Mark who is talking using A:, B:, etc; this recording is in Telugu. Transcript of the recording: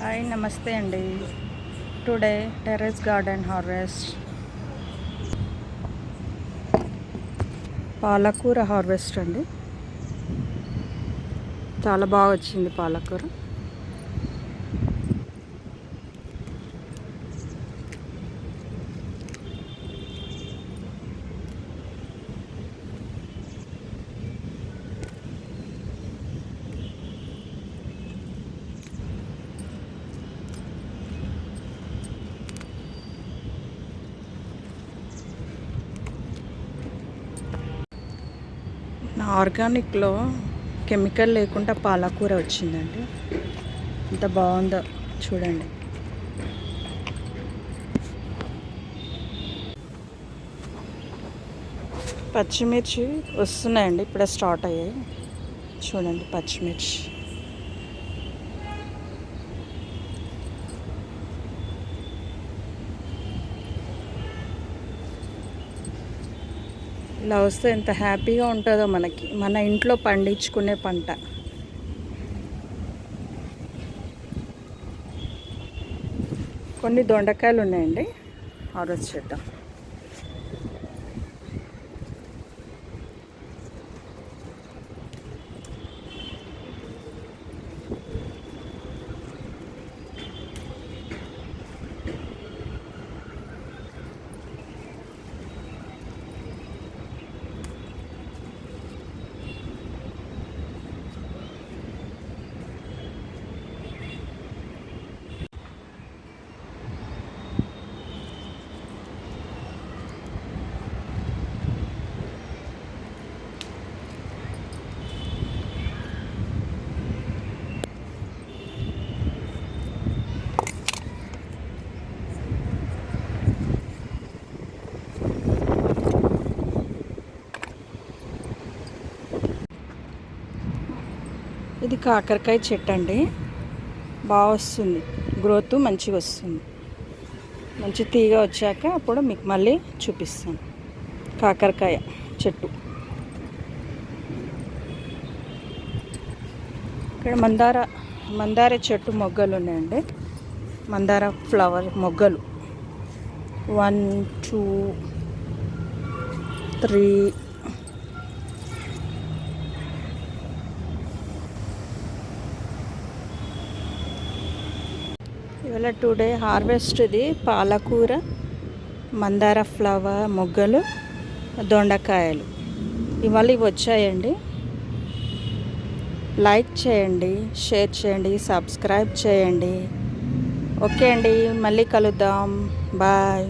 A: హాయ్ నమస్తే అండి. టుడే టెర్రస్ గార్డెన్ హార్వెస్ట్ పాలకూర హార్వెస్ట్ అండి. చాలా బాగా వచ్చింది పాలకూర. నా ఆర్గానిక్లో కెమికల్ లేకుండా పాలకూర వచ్చిందండి. ఎంత బాగుందో చూడండి. పచ్చిమిర్చి వస్తున్నాయండి, ఇప్పుడే స్టార్ట్ అయ్యాయి. చూడండి పచ్చిమిర్చి. ఇలా వస్తే ఎంత హ్యాపీగా ఉంటుందో మనకి, మన ఇంట్లో పండించుకునే పంట. కొన్ని దొండకాయలు ఉన్నాయండి, హార్వెస్ట్ చేద్దాం. ఇది కాకరకాయ చెట్టు అండి, బాగా వస్తుంది, గ్రోత్ మంచిగా వస్తుంది. మంచి తీగ వచ్చాక అప్పుడు మీకు మళ్ళీ చూపిస్తాను. కాకరకాయ చెట్టు. ఇక్కడ మందార చెట్టు మొగ్గలు ఉన్నాయండి. మందార ఫ్లవర్ మొగ్గలు 1 2 3. ఇవాళ టుడే హార్వెస్ట్. ఇది పాలకూర, మందార ఫ్లవర్ మొగ్గలు, దొండకాయలు ఇవాళ ఇవి వచ్చాయండి. లైక్ చేయండి, షేర్ చేయండి, సబ్స్క్రైబ్ చేయండి. ఓకే అండి, మళ్ళీ కలుద్దాం. బాయ్.